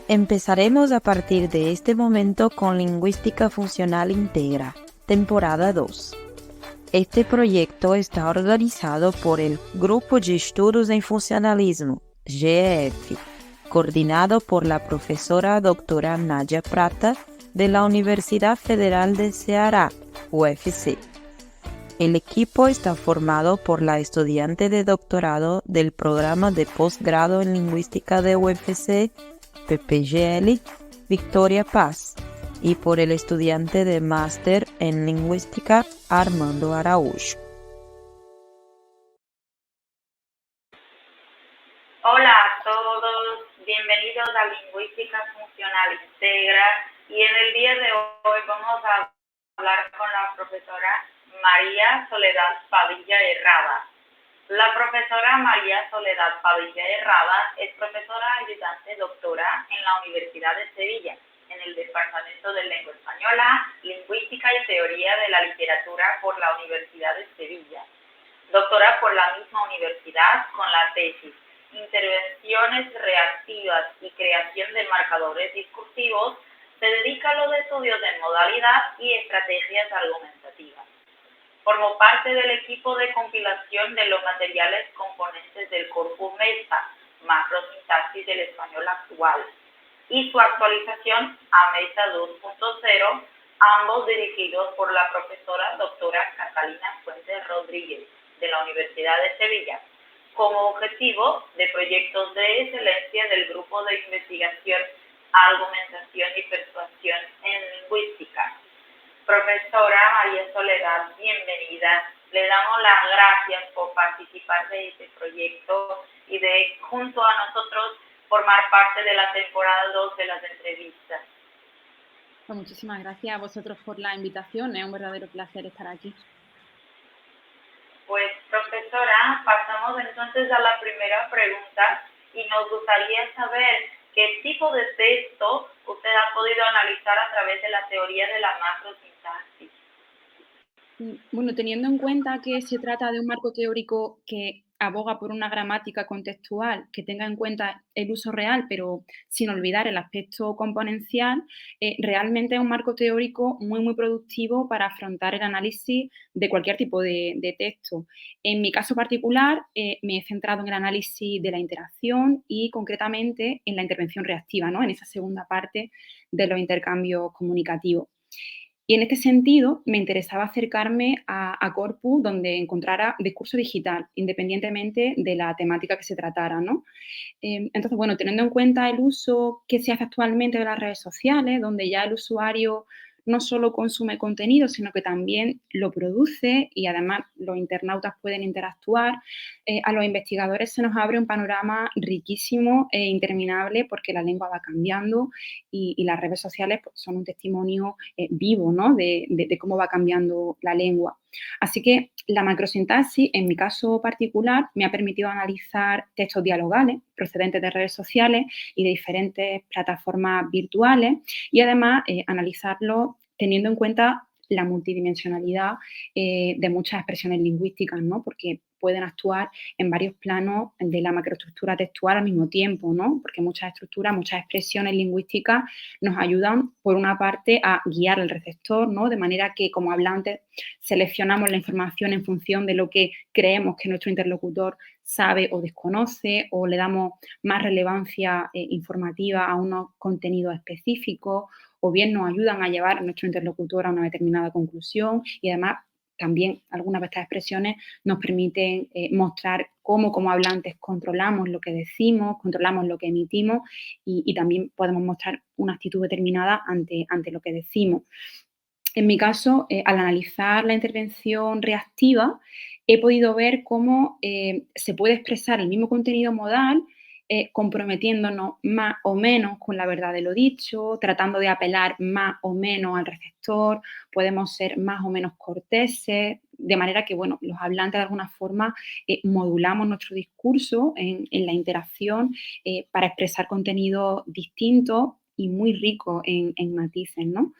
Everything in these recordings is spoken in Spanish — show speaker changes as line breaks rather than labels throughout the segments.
Empezaremos a partir de este momento con Lingüística Funcional Integra, temporada 2. Este proyecto está organizado por el Grupo de Estudos en Funcionalismo, GEF, coordinado por la profesora doctora Nadia Prata de la Universidad Federal de Ceará, UFC. El equipo está formado por la estudiante de doctorado del programa de posgrado en lingüística de UFC, PPGL, Victoria Paz, y por el estudiante de máster en lingüística, Armando Araújo.
Hola a todos, bienvenidos a Lingüística Funcional Integra, y en el día de hoy vamos a hablar con la profesora María Soledad Padilla Herrada. La profesora María Soledad Padilla Herrada es profesora ayudante doctora en la Universidad de Sevilla, en el Departamento de Lengua Española, Lingüística y Teoría de la Literatura por la Universidad de Sevilla. Doctora por la misma universidad con la tesis Intervenciones reactivas y creación de marcadores discursivos, se dedica a los estudios de modalidad y estrategias argumentativas. Formó parte del equipo de compilación de los materiales componentes del Corpus Mesa, macrosintaxis del español actual, y su actualización a Mesa 2.0, ambos dirigidos por la profesora doctora Catalina Fuentes Rodríguez, de la Universidad de Sevilla, como objetivo de proyectos de excelencia del Grupo de Investigación, Argumentación y Persuasión en Lingüística. Profesora María Soledad, bienvenida. Le damos las gracias por participar de este proyecto y de, junto a nosotros, formar parte de la temporada 2 de las entrevistas.
Pues muchísimas gracias a vosotros por la invitación. Es un verdadero placer estar aquí.
Pues, profesora, pasamos entonces a la primera pregunta y nos gustaría saber qué tipo de texto usted ha podido analizar a través de la teoría de la macrosintaxis.
Bueno, teniendo en cuenta que se trata de un marco teórico que aboga por una gramática contextual que tenga en cuenta el uso real, pero sin olvidar el aspecto componencial, realmente es un marco teórico muy productivo para afrontar el análisis de cualquier tipo de texto. En mi caso particular, me he centrado en el análisis de la interacción y concretamente en la intervención reactiva, ¿no? En esa segunda parte de los intercambios comunicativos. Y en este sentido, me interesaba acercarme a corpus donde encontrara discurso digital, independientemente de la temática que se tratara, ¿no? Entonces, bueno, teniendo en cuenta el uso que se hace actualmente de las redes sociales, donde ya el usuario no solo consume contenido, sino que también lo produce y además los internautas pueden interactuar, a los investigadores se nos abre un panorama riquísimo e interminable porque la lengua va cambiando y las redes sociales pues, son un testimonio vivo, ¿no? de cómo va cambiando la lengua. Así que la macrosintaxis, en mi caso particular, me ha permitido analizar textos dialogales procedentes de redes sociales y de diferentes plataformas virtuales y además analizarlos teniendo en cuenta la multidimensionalidad de muchas expresiones lingüísticas, ¿no? Porque pueden actuar en varios planos de la macroestructura textual al mismo tiempo, ¿no? Porque muchas estructuras, muchas expresiones lingüísticas nos ayudan, por una parte, a guiar al receptor, ¿no? De manera que, como hablantes, seleccionamos la información en función de lo que creemos que nuestro interlocutor sabe o desconoce, o le damos más relevancia informativa a unos contenidos específicos, o bien nos ayudan a llevar a nuestro interlocutor a una determinada conclusión y además también algunas de estas expresiones nos permiten mostrar cómo como hablantes controlamos lo que decimos, controlamos lo que emitimos y también podemos mostrar una actitud determinada ante lo que decimos. En mi caso, al analizar la intervención reactiva, he podido ver cómo se puede expresar el mismo contenido modal comprometiéndonos más o menos con la verdad de lo dicho, tratando de apelar más o menos al receptor, podemos ser más o menos corteses, de manera que, bueno, los hablantes de alguna forma modulamos nuestro discurso en la interacción para expresar contenidos distintos y muy ricos en matices, ¿no?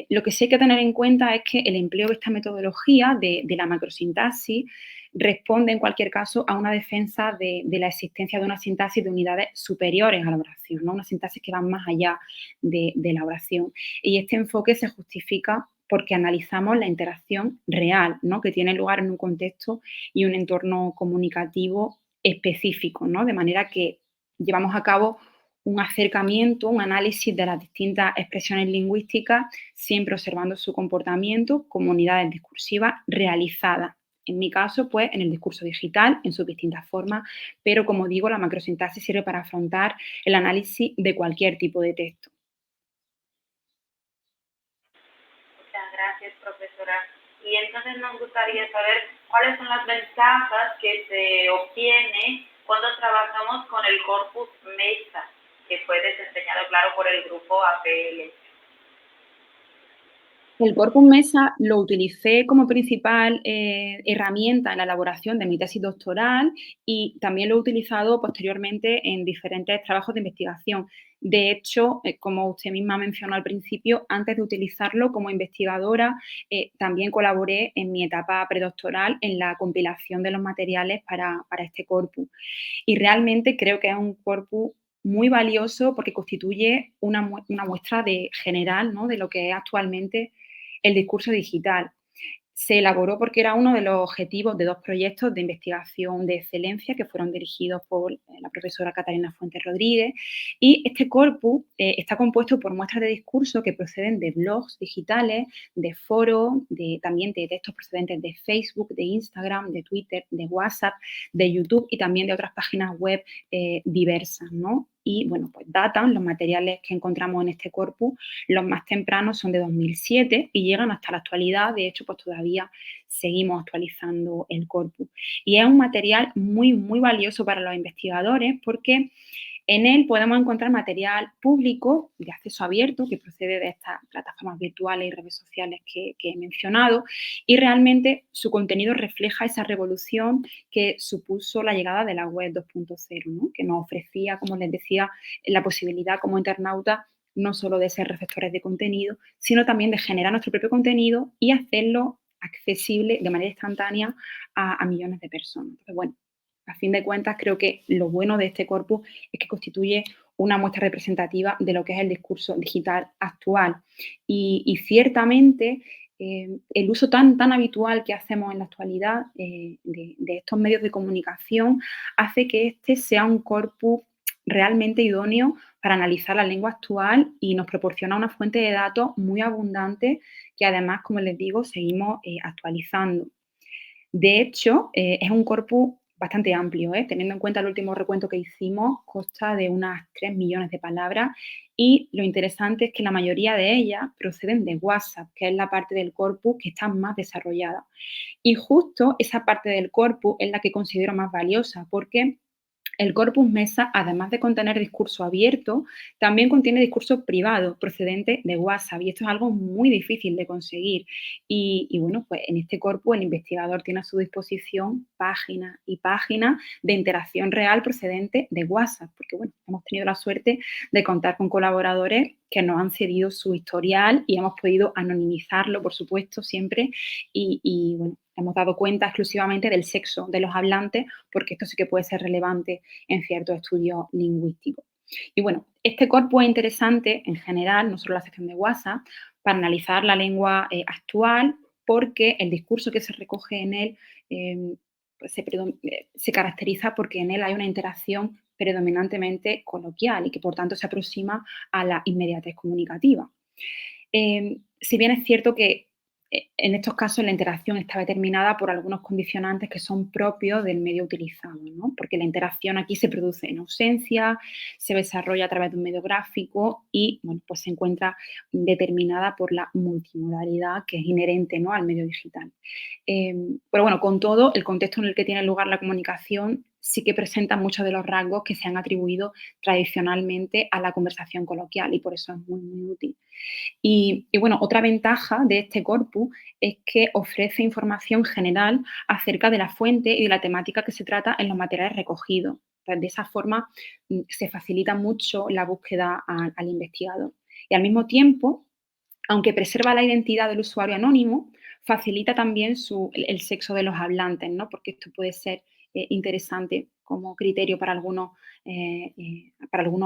Lo que sí hay que tener en cuenta es que el empleo de esta metodología de la macrosintaxis responde en cualquier caso a una defensa de la existencia de una sintaxis de unidades superiores a la oración, ¿no? Una sintaxis que van más allá de la oración. Y este enfoque se justifica porque analizamos la interacción real, ¿no? Que tiene lugar en un contexto y un entorno comunicativo específico, ¿no? De manera que llevamos a cabo un acercamiento, un análisis de las distintas expresiones lingüísticas, siempre observando su comportamiento como unidades discursivas realizadas. En mi caso, pues en el discurso digital, en sus distintas formas, pero como digo, la macrosintaxis sirve para afrontar el análisis de cualquier tipo de texto.
Muchas gracias, profesora. Y entonces nos gustaría saber cuáles son las ventajas que se obtiene cuando trabajamos con el corpus MESA, que fue desempeñado, claro, por el grupo APL.
El corpus MESA lo utilicé como principal herramienta en la elaboración de mi tesis doctoral y también lo he utilizado posteriormente en diferentes trabajos de investigación. De hecho, como usted misma mencionó al principio, antes de utilizarlo como investigadora, también colaboré en mi etapa predoctoral en la compilación de los materiales para este corpus. Y realmente creo que es un corpus muy valioso porque constituye una muestra general, ¿no? De lo que es actualmente el discurso digital. Se elaboró porque era uno de los objetivos de 2 proyectos de investigación de excelencia que fueron dirigidos por la profesora Catalina Fuentes Rodríguez. Y este corpus está compuesto por muestras de discurso que proceden de blogs digitales, de foros, también de textos procedentes de Facebook, de Instagram, de Twitter, de WhatsApp, de YouTube y también de otras páginas web diversas, ¿no? Y bueno, pues datan los materiales que encontramos en este corpus. Los más tempranos son de 2007 y llegan hasta la actualidad. De hecho, pues todavía seguimos actualizando el corpus. Y es un material muy, muy valioso para los investigadores porque en él podemos encontrar material público de acceso abierto que procede de estas plataformas virtuales y redes sociales que he mencionado y realmente su contenido refleja esa revolución que supuso la llegada de la web 2.0, ¿no? Que nos ofrecía, como les decía, la posibilidad como internauta no solo de ser receptores de contenido, sino también de generar nuestro propio contenido y hacerlo accesible de manera instantánea a millones de personas. Entonces, bueno, a fin de cuentas, creo que lo bueno de este corpus es que constituye una muestra representativa de lo que es el discurso digital actual. Y ciertamente el uso tan habitual que hacemos en la actualidad de estos medios de comunicación hace que este sea un corpus realmente idóneo para analizar la lengua actual y nos proporciona una fuente de datos muy abundante que además, como les digo, seguimos actualizando. De hecho, es un corpus bastante amplio, teniendo en cuenta el último recuento que hicimos, consta de unas 3 millones de palabras y lo interesante es que la mayoría de ellas proceden de WhatsApp, que es la parte del corpus que está más desarrollada. Y justo esa parte del corpus es la que considero más valiosa porque el corpus MESA, además de contener discurso abierto, también contiene discurso privado procedente de WhatsApp y esto es algo muy difícil de conseguir. Y bueno, pues en este corpus el investigador tiene a su disposición páginas y páginas de interacción real procedente de WhatsApp, porque bueno, hemos tenido la suerte de contar con colaboradores que nos han cedido su historial y hemos podido anonimizarlo, por supuesto, siempre y bueno, hemos dado cuenta exclusivamente del sexo de los hablantes, porque esto sí que puede ser relevante en ciertos estudios lingüísticos. Y bueno, este corpus es interesante en general, no solo la sección de WhatsApp, para analizar la lengua actual, porque el discurso que se recoge en él pues se caracteriza porque en él hay una interacción predominantemente coloquial y que por tanto se aproxima a la inmediatez comunicativa. Si bien es cierto que en estos casos la interacción está determinada por algunos condicionantes que son propios del medio utilizado, ¿no? Porque la interacción aquí se produce en ausencia, se desarrolla a través de un medio gráfico y bueno, pues se encuentra determinada por la multimodalidad que es inherente, ¿no?, al medio digital. Pero bueno, con todo, el contexto en el que tiene lugar la comunicación sí que presenta muchos de los rasgos que se han atribuido tradicionalmente a la conversación coloquial y por eso es muy, muy útil. Y bueno, otra ventaja de este corpus es que ofrece información general acerca de la fuente y de la temática que se trata en los materiales recogidos. Pues de esa forma se facilita mucho la búsqueda al investigador. Y al mismo tiempo, aunque preserva la identidad del usuario anónimo, facilita también el sexo de los hablantes, ¿no? Porque esto puede ser interesante como criterio para algunos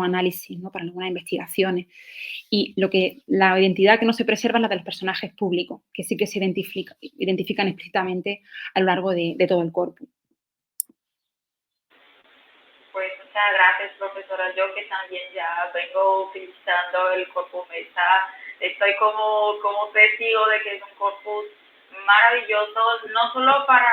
análisis, ¿no? Para algunas investigaciones. Y la identidad que no se preserva es la de los personajes públicos, que sí que se identifican explícitamente a lo largo de todo el corpus.
Pues muchas gracias, profesora. Yo que también ya vengo utilizando el corpus Mesa, estoy como testigo de que es un corpus maravilloso, no solo para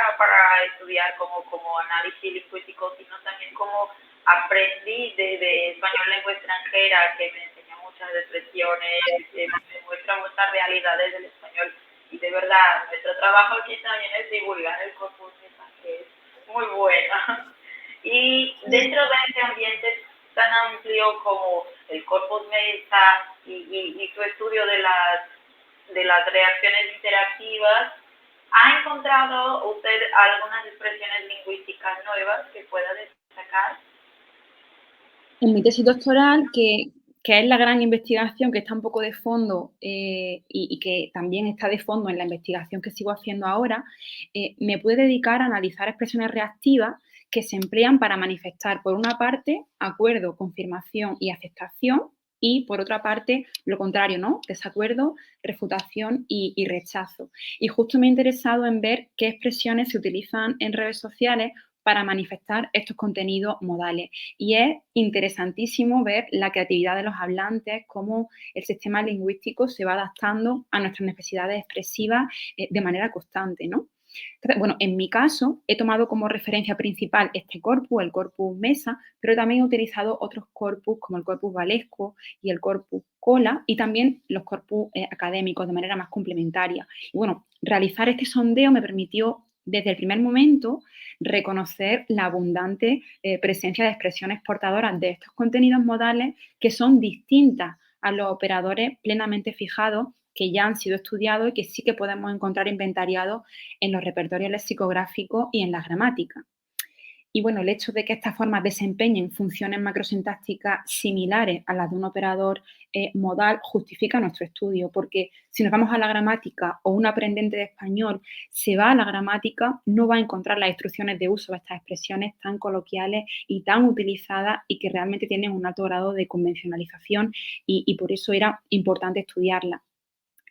estudiar como análisis lingüístico, sino también como aprendí de español lengua extranjera, que me enseñó muchas expresiones, que me muestra muchas realidades del español. Y de verdad, nuestro trabajo aquí también es divulgar el corpus Mesa, que es muy buena. Y dentro de ese ambiente tan amplio como el corpus Mesa y su estudio de las reacciones interactivas, ¿ha encontrado usted algunas expresiones lingüísticas nuevas que pueda destacar?
En mi tesis doctoral, que es la gran investigación que está un poco de fondo y que también está de fondo en la investigación que sigo haciendo ahora, me pude dedicar a analizar expresiones reactivas que se emplean para manifestar, por una parte, acuerdo, confirmación y aceptación, y por otra parte, lo contrario, ¿no? Desacuerdo, refutación y rechazo. Y justo me he interesado en ver qué expresiones se utilizan en redes sociales para manifestar estos contenidos modales. Y es interesantísimo ver la creatividad de los hablantes, cómo el sistema lingüístico se va adaptando a nuestras necesidades expresivas de manera constante, ¿no? Entonces, bueno, en mi caso he tomado como referencia principal este corpus, el corpus Mesa, pero también he utilizado otros corpus como el corpus Valesco y el corpus Cola y también los corpus académicos de manera más complementaria. Y bueno, realizar este sondeo me permitió desde el primer momento reconocer la abundante presencia de expresiones portadoras de estos contenidos modales que son distintas a los operadores plenamente fijados que ya han sido estudiados y que sí que podemos encontrar inventariados en los repertorios lexicográficos y en la gramática. Y bueno, el hecho de que estas formas desempeñen funciones macrosintácticas similares a las de un operador modal justifica nuestro estudio, porque si nos vamos a la gramática o un aprendente de español se va a la gramática, no va a encontrar las instrucciones de uso de estas expresiones tan coloquiales y tan utilizadas y que realmente tienen un alto grado de convencionalización y por eso era importante estudiarlas.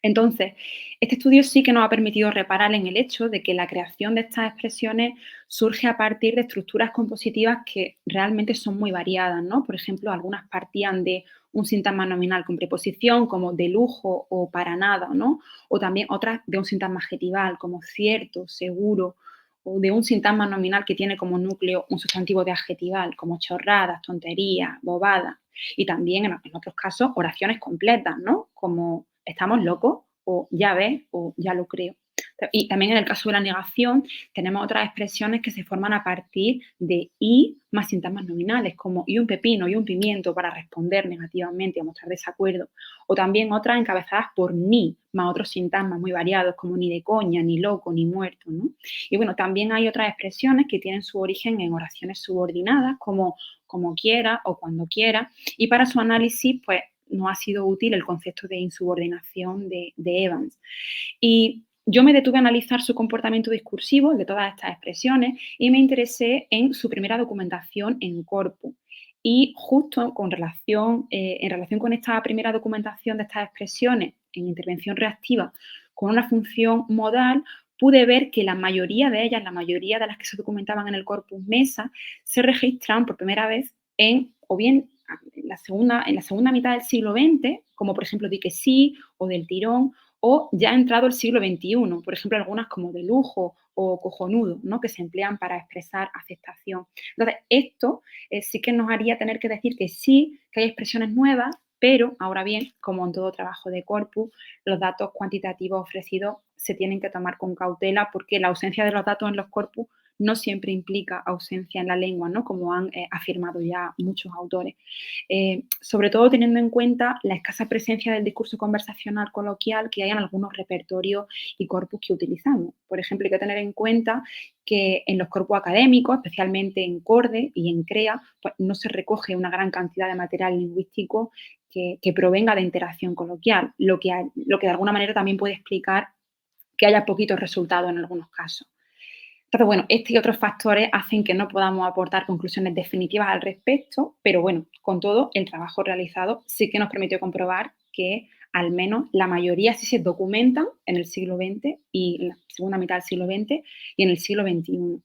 Entonces, este estudio sí que nos ha permitido reparar en el hecho de que la creación de estas expresiones surge a partir de estructuras compositivas que realmente son muy variadas, ¿no? Por ejemplo, algunas partían de un sintagma nominal con preposición, como de lujo o para nada, ¿no? O también otras de un sintagma adjetival, como cierto, seguro, o de un sintagma nominal que tiene como núcleo un sustantivo de adjetival, como chorradas, tonterías, bobadas. Y también, en otros casos, oraciones completas, ¿no? Como estamos locos, o ya ves, o ya lo creo. Y también en el caso de la negación tenemos otras expresiones que se forman a partir de y más sintagmas nominales, como y un pepino y un pimiento para responder negativamente, a mostrar desacuerdo. O también otras encabezadas por ni, más otros sintagmas muy variados, como ni de coña, ni loco, ni muerto, ¿no? Y bueno, también hay otras expresiones que tienen su origen en oraciones subordinadas, como quiera o cuando quiera, y para su análisis, pues no ha sido útil el concepto de insubordinación de Evans. Y yo me detuve a analizar su comportamiento discursivo, el de todas estas expresiones, y me interesé en su primera documentación en corpus. Y justo en relación con esta primera documentación de estas expresiones en intervención reactiva con una función modal, pude ver que la mayoría de ellas, la mayoría de las que se documentaban en el corpus Mesa, se registran por primera vez o bien en la segunda mitad del siglo XX, como por ejemplo di que sí o del tirón, o ya ha entrado el siglo XXI, por ejemplo, algunas como de lujo o cojonudo, ¿no? Que se emplean para expresar aceptación. Entonces, esto sí que nos haría tener que decir que sí, que hay expresiones nuevas, pero ahora bien, como en todo trabajo de corpus, los datos cuantitativos ofrecidos se tienen que tomar con cautela porque la ausencia de los datos en los corpus no siempre implica ausencia en la lengua, ¿no? Como han afirmado ya muchos autores. Sobre todo teniendo en cuenta la escasa presencia del discurso conversacional coloquial que hay en algunos repertorios y corpus que utilizamos. Por ejemplo, hay que tener en cuenta que en los corpus académicos, especialmente en CORDE y en CREA, pues no se recoge una gran cantidad de material lingüístico que provenga de interacción coloquial, lo que de alguna manera también puede explicar que haya poquitos resultados en algunos casos. Entonces, bueno, este y otros factores hacen que no podamos aportar conclusiones definitivas al respecto, pero bueno, con todo, el trabajo realizado sí que nos permitió comprobar que al menos la mayoría sí se documentan en el siglo XX y en la segunda mitad del siglo XX y en el siglo XXI.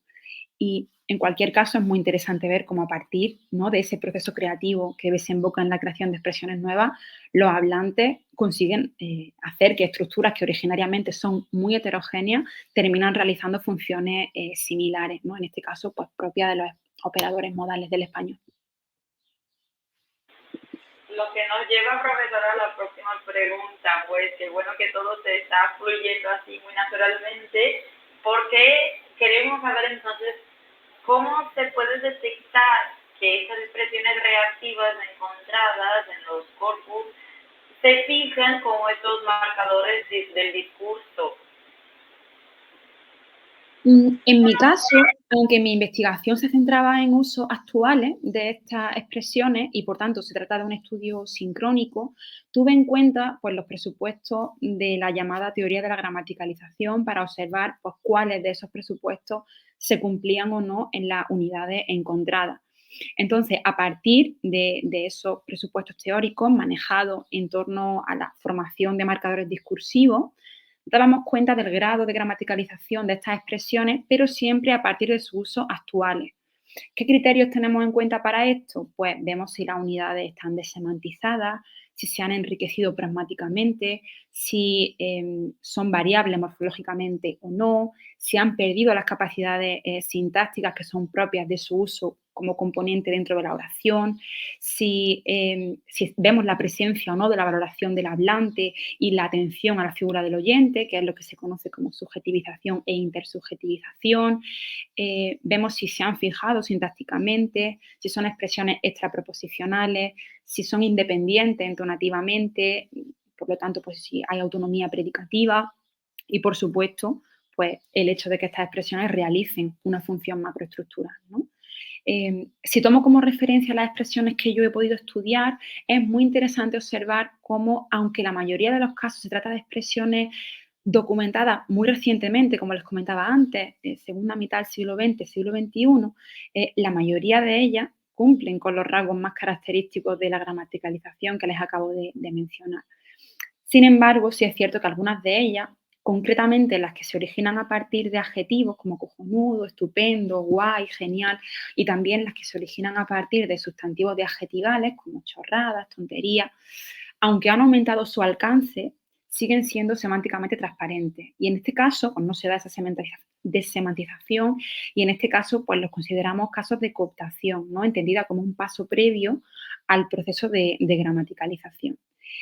Y en cualquier caso es muy interesante ver cómo a partir, ¿no?, de ese proceso creativo que desemboca en la creación de expresiones nuevas, los hablantes consiguen hacer que estructuras que originariamente son muy heterogéneas terminan realizando funciones similares, ¿no? En este caso, pues propias de los operadores modales del español.
Lo que nos lleva, profesora, a la próxima pregunta, pues qué bueno que todo se está fluyendo así muy naturalmente, porque queremos saber entonces cómo se puede detectar que esas expresiones reactivas encontradas en los corpus se fijan como estos marcadores del discurso.
En mi caso, aunque mi investigación se centraba en usos actuales de estas expresiones y por tanto se trata de un estudio sincrónico, tuve en cuenta pues, los presupuestos de la llamada teoría de la gramaticalización para observar pues, cuáles de esos presupuestos se cumplían o no en las unidades encontradas. Entonces, a partir de esos presupuestos teóricos manejados en torno a la formación de marcadores discursivos, dábamos cuenta del grado de gramaticalización de estas expresiones, pero siempre a partir de sus usos actuales. ¿Qué criterios tenemos en cuenta para esto? Pues vemos si las unidades están desemantizadas, si se han enriquecido pragmáticamente, si son variables morfológicamente o no, si han perdido las capacidades sintácticas que son propias de su uso como componente dentro de la oración, si vemos la presencia o no de la valoración del hablante y la atención a la figura del oyente, que es lo que se conoce como subjetivización e intersubjetivización. Vemos si se han fijado sintácticamente, si son expresiones extraproposicionales, si son independientes entonativamente, por lo tanto, pues si hay autonomía predicativa y, por supuesto, pues el hecho de que estas expresiones realicen una función macroestructural, ¿no? Si tomo como referencia las expresiones que yo he podido estudiar, es muy interesante observar cómo, aunque la mayoría de los casos se trata de expresiones documentadas muy recientemente, como les comentaba antes, segunda mitad del siglo XX, siglo XXI, la mayoría de ellas cumplen con los rasgos más característicos de la gramaticalización que les acabo de mencionar. Sin embargo, sí es cierto que algunas de ellas, concretamente las que se originan a partir de adjetivos como cojonudo, estupendo, guay, genial, y también las que se originan a partir de sustantivos de adjetivales como chorradas, tonterías, aunque han aumentado su alcance, siguen siendo semánticamente transparentes. Y en este caso, pues no se da esa desemantización y en este caso, pues los consideramos casos de cooptación, ¿no? Entendida como un paso previo al proceso de gramaticalización.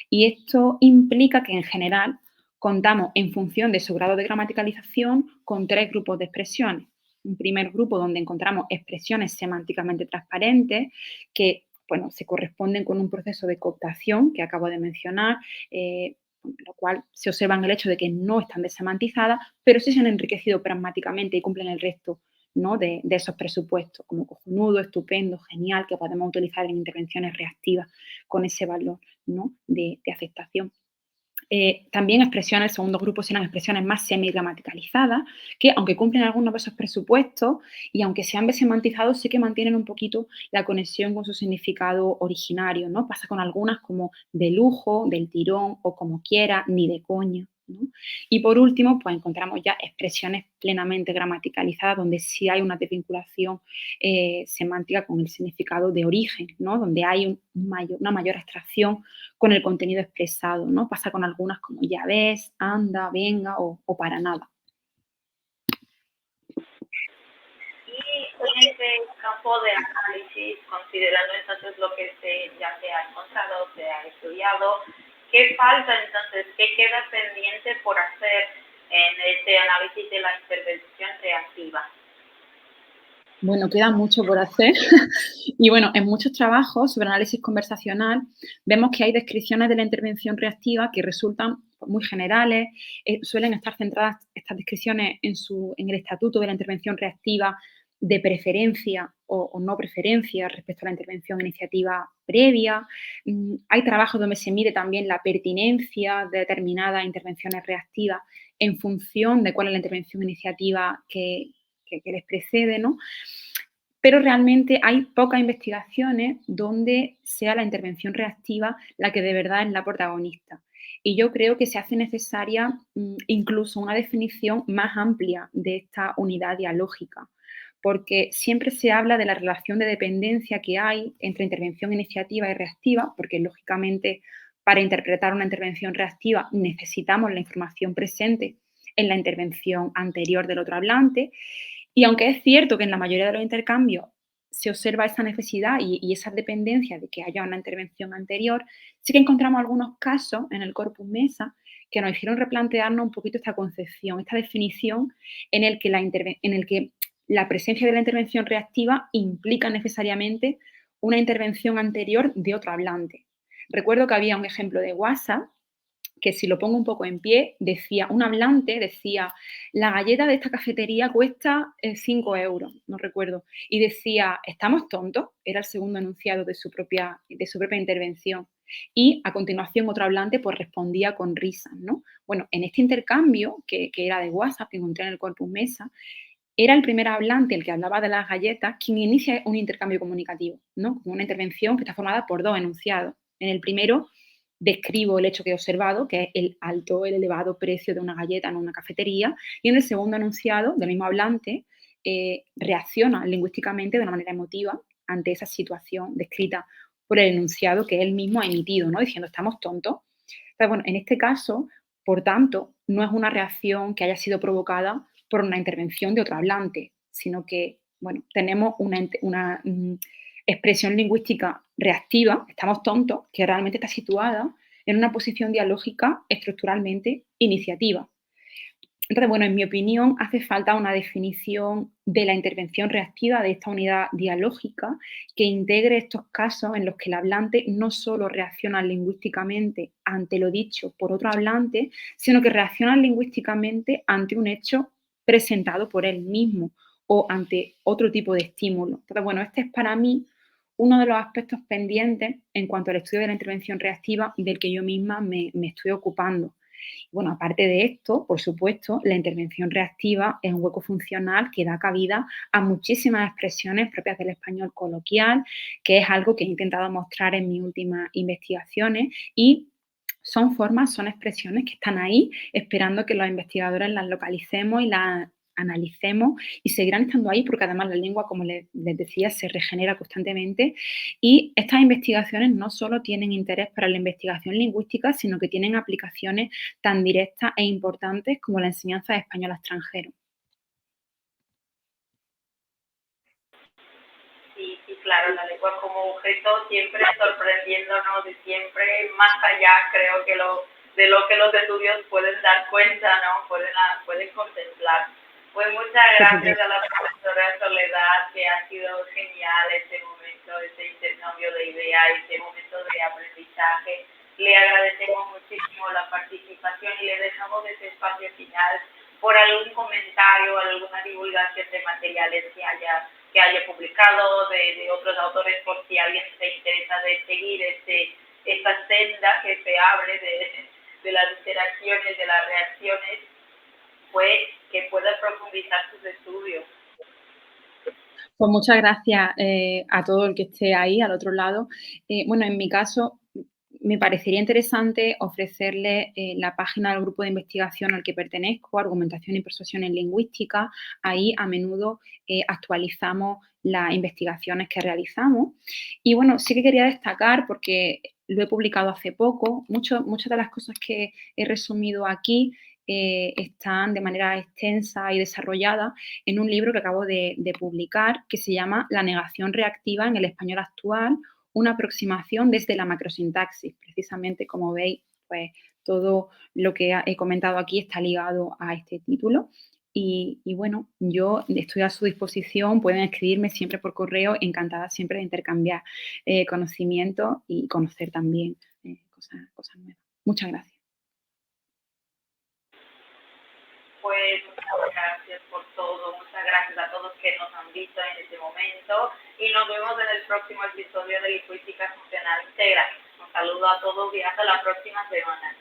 Y esto implica que en general contamos en función de su grado de gramaticalización con tres grupos de expresiones. Un primer grupo donde encontramos expresiones semánticamente transparentes que bueno, se corresponden con un proceso de cooptación que acabo de mencionar, lo cual se observa en el hecho de que no están desemantizadas, pero sí se han enriquecido pragmáticamente y cumplen el resto, ¿no?, de esos presupuestos, como cojonudo, estupendo, genial, que podemos utilizar en intervenciones reactivas con ese valor, ¿no?, de aceptación. También expresiones, el segundo grupo serán expresiones más semigramaticalizadas, que aunque cumplen algunos de esos presupuestos y aunque sean desemantizados, sí que mantienen un poquito la conexión con su significado originario, ¿no? Pasa con algunas como de lujo, del tirón o como quiera, ni de coña, ¿no? Y por último, pues encontramos ya expresiones plenamente gramaticalizadas donde sí hay una desvinculación semántica con el significado de origen, ¿no? Donde hay una mayor abstracción con el contenido expresado, ¿no? Pasa con algunas como ya ves, anda, venga o para nada.
Y en este campo de análisis, considerando entonces lo que ya se ha encontrado, se ha estudiado, ¿qué falta entonces? ¿Qué queda pendiente por hacer en este análisis de la intervención reactiva?
Bueno, queda mucho por hacer y bueno, en muchos trabajos sobre análisis conversacional vemos que hay descripciones de la intervención reactiva que resultan pues, muy generales, suelen estar centradas estas descripciones en el estatuto de la intervención reactiva de preferencia o no preferencia respecto a la intervención iniciativa previa. Hay trabajos donde se mide también la pertinencia de determinadas intervenciones reactivas en función de cuál es la intervención iniciativa que les precede, ¿no? Pero realmente hay pocas investigaciones donde sea la intervención reactiva la que de verdad es la protagonista. Y yo creo que se hace necesaria incluso una definición más amplia de esta unidad dialógica, porque siempre se habla de la relación de dependencia que hay entre intervención iniciativa y reactiva, porque lógicamente para interpretar una intervención reactiva necesitamos la información presente en la intervención anterior del otro hablante. Y aunque es cierto que en la mayoría de los intercambios se observa esa necesidad y esa dependencia de que haya una intervención anterior, sí que encontramos algunos casos en el corpus Mesa que nos hicieron replantearnos un poquito esta concepción, esta definición en el que la presencia de la intervención reactiva implica necesariamente una intervención anterior de otro hablante. Recuerdo que había un ejemplo de WhatsApp que, si lo pongo un poco en pie, decía, un hablante decía, la galleta de esta cafetería cuesta 5 euros, no recuerdo, y decía, ¿estamos tontos? Era el segundo enunciado de su propia intervención. Y a continuación otro hablante pues respondía con risas, ¿no? Bueno, en este intercambio, que era de WhatsApp, que encontré en el corpus Mesa, era el primer hablante, el que hablaba de las galletas, quien inicia un intercambio comunicativo, ¿no? Una intervención que está formada por dos enunciados. En el primero describo el hecho que he observado, que es el elevado precio de una galleta en una cafetería, y en el segundo enunciado, del mismo hablante, reacciona lingüísticamente de una manera emotiva ante esa situación descrita por el enunciado que él mismo ha emitido, ¿no? Diciendo, estamos tontos. Entonces, bueno, en este caso, por tanto, no es una reacción que haya sido provocada por una intervención de otro hablante, sino que, bueno, tenemos una expresión lingüística reactiva, estamos tontos, que realmente está situada en una posición dialógica estructuralmente iniciativa. Entonces, bueno, en mi opinión, hace falta una definición de la intervención reactiva de esta unidad dialógica que integre estos casos en los que el hablante no solo reacciona lingüísticamente ante lo dicho por otro hablante, sino que reacciona lingüísticamente ante un hecho presentado por él mismo o ante otro tipo de estímulo. Entonces, bueno, este es para mí uno de los aspectos pendientes en cuanto al estudio de la intervención reactiva del que yo misma me estoy ocupando. Bueno, aparte de esto, por supuesto, la intervención reactiva es un hueco funcional que da cabida a muchísimas expresiones propias del español coloquial, que es algo que he intentado mostrar en mis últimas investigaciones, y son formas, son expresiones que están ahí esperando que los investigadores las localicemos y las analicemos, y seguirán estando ahí porque además la lengua, como les decía, se regenera constantemente, y estas investigaciones no solo tienen interés para la investigación lingüística, sino que tienen aplicaciones tan directas e importantes como la enseñanza de español a extranjeros.
Sí, sí, claro, la lengua como objeto siempre sorprendiéndonos y siempre más allá, creo que de lo que los estudios pueden dar cuenta, ¿no? Pueden contemplar. Pues muchas
Por
gracias
supuesto.
a la profesora Soledad, que ha sido genial este momento, este intercambio de ideas, este momento de aprendizaje. Le agradecemos muchísimo la participación y le dejamos ese espacio final por algún comentario, alguna divulgación de materiales que haya publicado de otros autores, por si alguien se interesa de seguir esta senda que se abre de las interacciones, de las reacciones, pues que pueda profundizar sus estudios.
Pues muchas gracias a todo el que esté ahí al otro lado. Bueno, en mi caso, me parecería interesante ofrecerle la página del grupo de investigación al que pertenezco, Argumentación y Persuasión en Lingüística. Ahí a menudo actualizamos las investigaciones que realizamos. Y bueno, sí que quería destacar, porque lo he publicado hace poco, muchas de las cosas que he resumido aquí están de manera extensa y desarrollada en un libro que acabo de publicar, que se llama La negación reactiva en el español actual, una aproximación desde la macrosintaxis. Precisamente, como veis, pues todo lo que he comentado aquí está ligado a este título. Y bueno, yo estoy a su disposición, pueden escribirme siempre por correo, encantada siempre de intercambiar conocimientos y conocer también cosas nuevas. Muchas gracias.
Pues muchas gracias por todo, muchas gracias a todos que nos han visto en este momento y nos vemos en el próximo episodio de Lingüística Funcional Integral. Un saludo a todos y hasta la próxima semana.